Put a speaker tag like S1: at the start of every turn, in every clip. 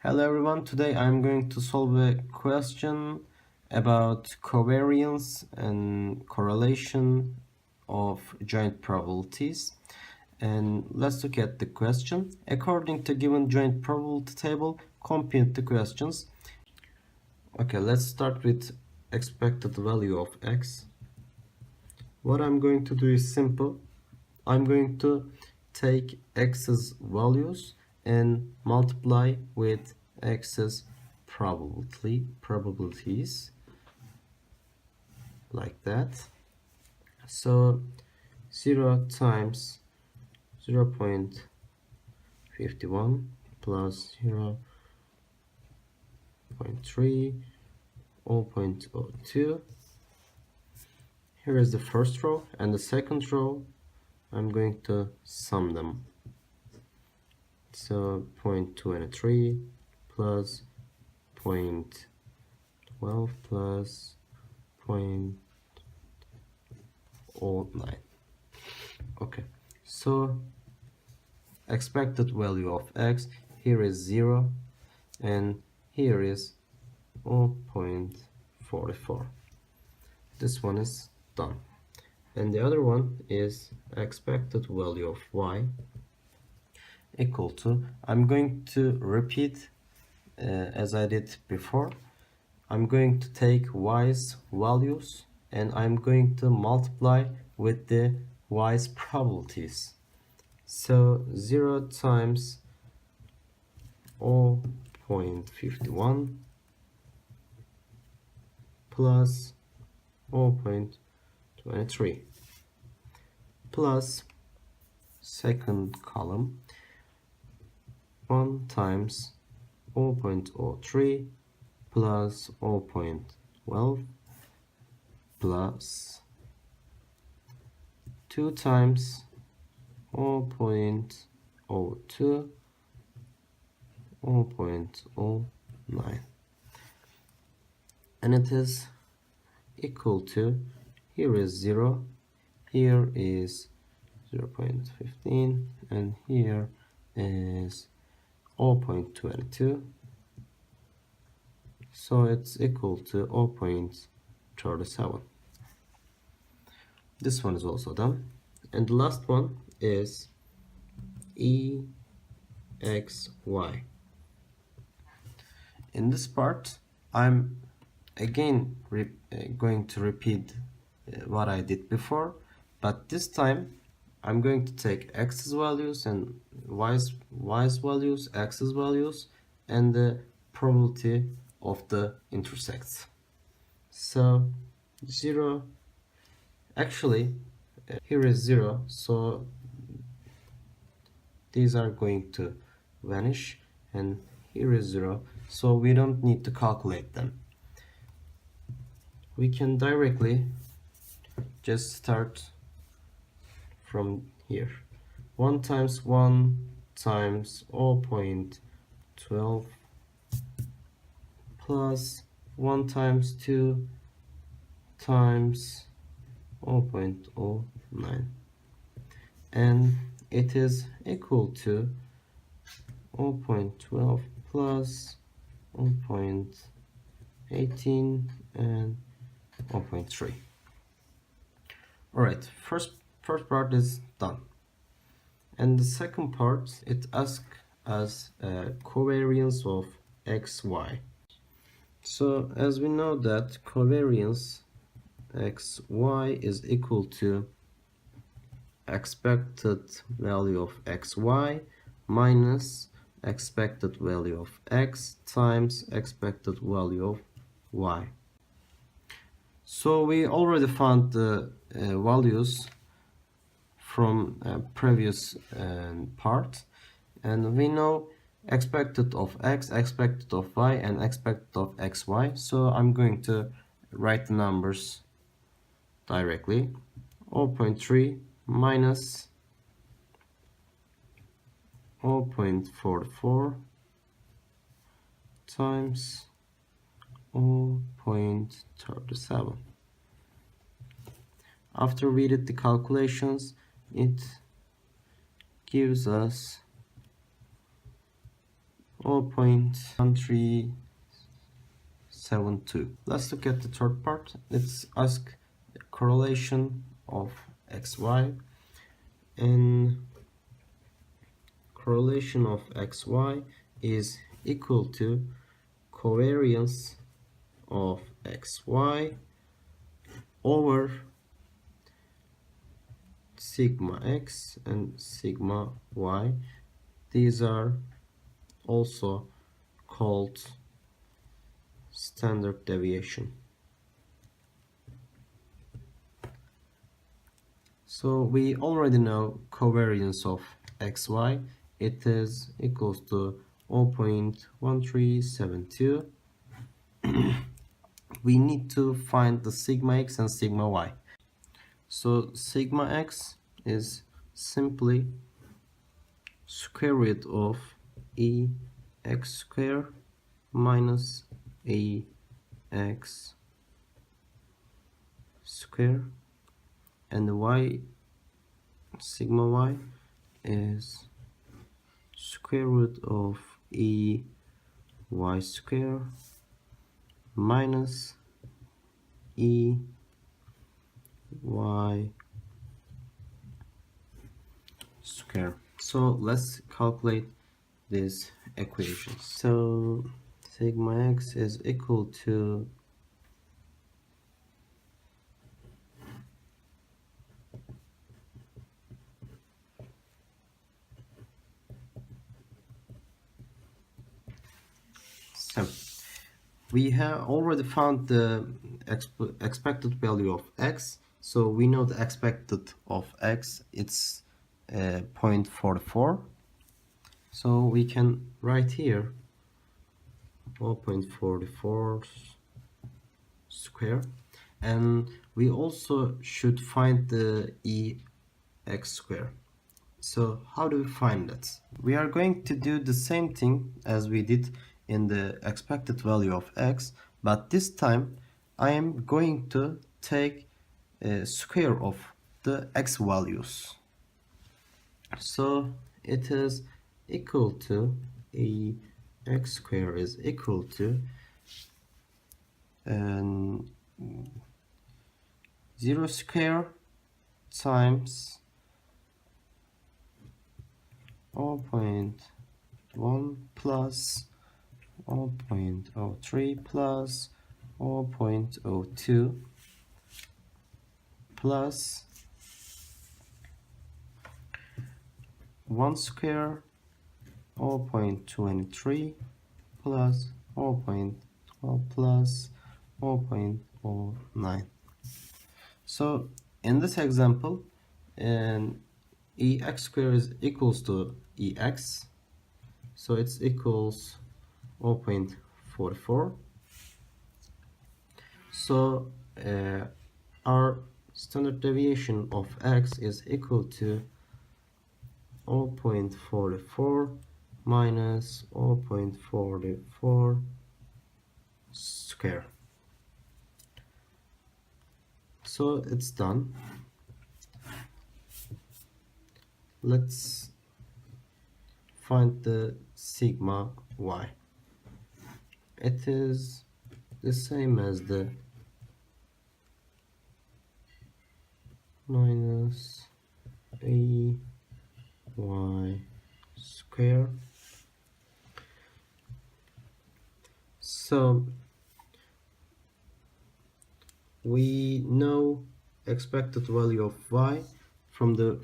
S1: Hello everyone, today I'm going to solve a question about covariance and correlation of joint probabilities. And let's look at the question. According to given joint probability table, compute the questions. Okay, let's start with expected value of x. What I'm going to do is simple. I'm going to take x's values and multiply with x's probabilities like that. So 0 times 0 0.51 plus 0 0.3 0.02. Here is the first row, and the second row I'm going to sum them. So 0.23 plus 0.12 plus 0.09. Okay, so expected value of x here is 0 and here is 0.44. This one is done. And the other one is expected value of y equal to, I'm going to repeat as I did before. I'm going to take y's values and I'm going to multiply with the y's probabilities. So 0 times 0.51 plus 0.23 plus second column 1 times 0.03 plus 0.12 plus 2 times 0.02 0.09, and it is equal to, here is 0, here is 0.15, and here is 0.22, so it's equal to 0.37. This one is also done, and the last one is EXY. In this part, I'm again going to repeat what I did before, but this time I'm going to take x's values and y's values, x's values, and the probability of the intersects. So 0, actually here is 0, so these are going to vanish, and here is 0, so we don't need to calculate them. We can directly just start from here. 1 times 1 times 0.12 plus 1 times 2 times 0.09, and it is equal to 0.12 plus 0.18 and 0.3. Alright, first part is done. And the second part, it asks us a covariance of xy. So as we know that covariance xy is equal to expected value of xy minus expected value of x times expected value of y. So we already found the values from previous part, and we know expected of x, expected of y, and expected of xy. So I'm going to write the numbers directly. 0.3 minus 0.44 times 0.37. After we did the calculations, it gives us 0.1372. Let's look at the third part. Let's ask correlation of xy, and correlation of xy is equal to covariance of xy over sigma x and sigma y. These are also called standard deviation. So we already know covariance of xy. It is equals to 0.1372. We need to find the sigma x and sigma y. So sigma x is simply square root of e x squared minus a x squared, and the y, sigma y, is square root of e y squared minus e y squared. So let's calculate these equations. So sigma x is equal to so we have already found the expected value of x, so we know the expected of x, it's 0.44. So we can write here 0.44 square, and we also should find the ex square. So how do we find that? We are going to do the same thing as we did in the expected value of x, but this time I am going to take a square of the x values. So it is equal to a x square is equal to 0 square times 0.1 plus 0.03 plus 0.02 plus 1 square 0.23 plus 0.12 plus 0.09. So in this example, ex square is equals to ex, so it's equals 0.44. So our standard deviation of x is equal to 0.44 minus 0.44 square. So it's done. Let's find the sigma y. It is the same as the minus a y square. So we know expected value of y from the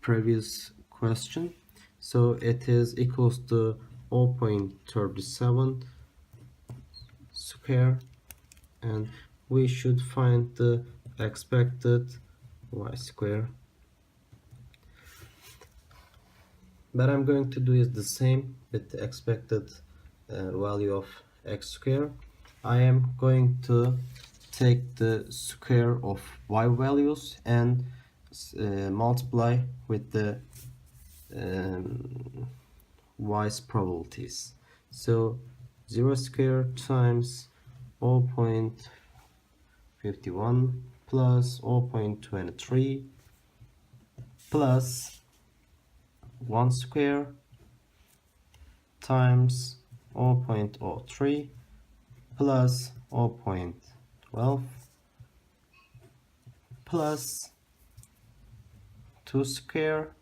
S1: previous question, so it is equals to 0.37 square, and we should find the expected y square. But I'm going to do is the same with the expected value of x square. I am going to take the square of y values and multiply with the y's probabilities. So 0 square times 0.51 plus 0.23 plus 1 square times 0.03 plus 0.12 plus 2 square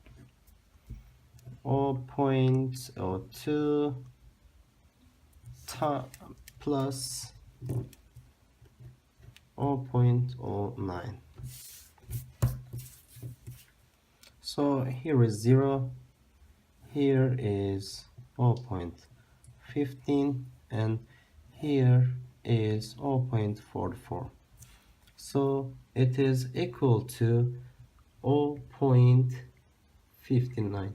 S1: 0.02 plus 0.09. So here is 0, here is 0.15, and here is 0.44. So it is equal to 0.59.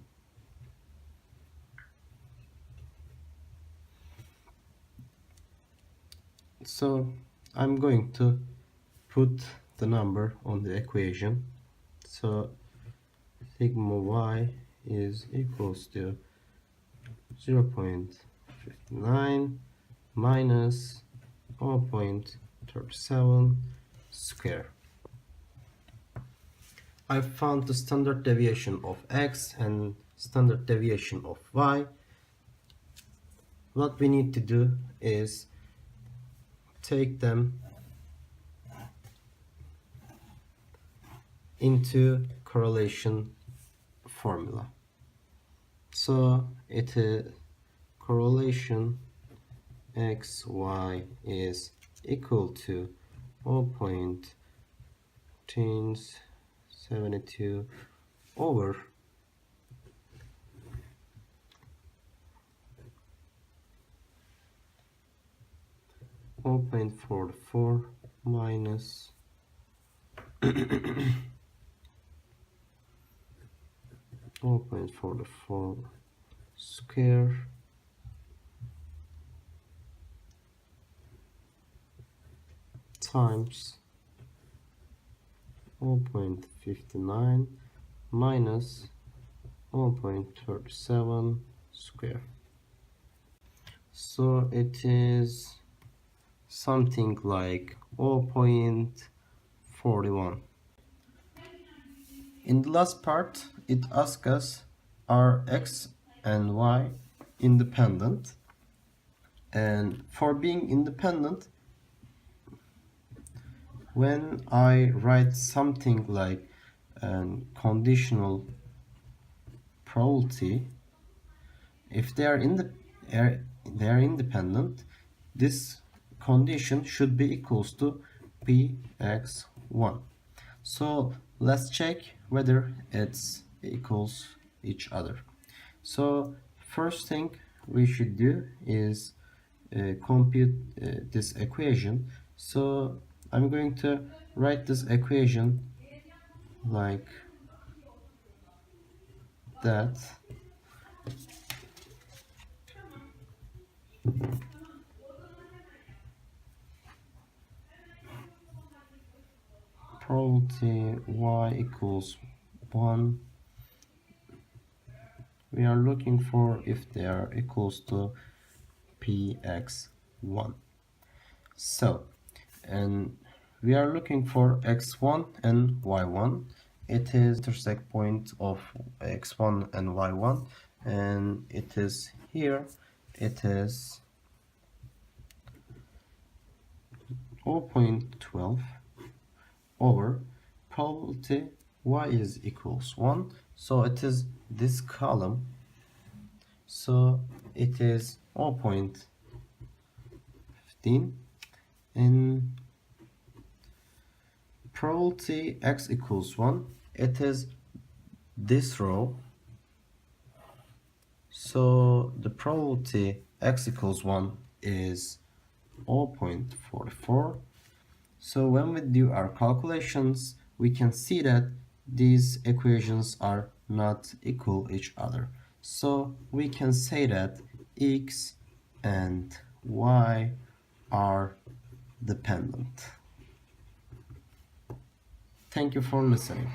S1: So I'm going to put the number on the equation. So sigma y is equals to 0.59 minus 0.37 square. I found the standard deviation of x and standard deviation of y. What we need to do is take them into correlation formula. So it is correlation xy is equal to 0.72 over 0.44 minus 0.44 square times 0.59 minus 0.37 square. So it is something like 0.41. In the last part, it asks us, are x and y independent? And for being independent, when I write something like conditional probability, if they are independent, this condition should be equals to px1. So let's check whether it's equals each other. So first thing we should do is compute this equation. So I'm going to write this equation like that. Probability y equals 1. We are looking for if they are equals to px1. So, and we are looking for x1 and y1. It is intersect point of x1 and y1, and it is here. It is 0.12 over probability y is equals 1. So it is this column. So it is 0.15, and probability x equals 1, it is this row. So the probability x equals 1 is 0.44. So when we do our calculations, we can see that these equations are not equal each other. So we can say that x and y are dependent. Thank you for listening.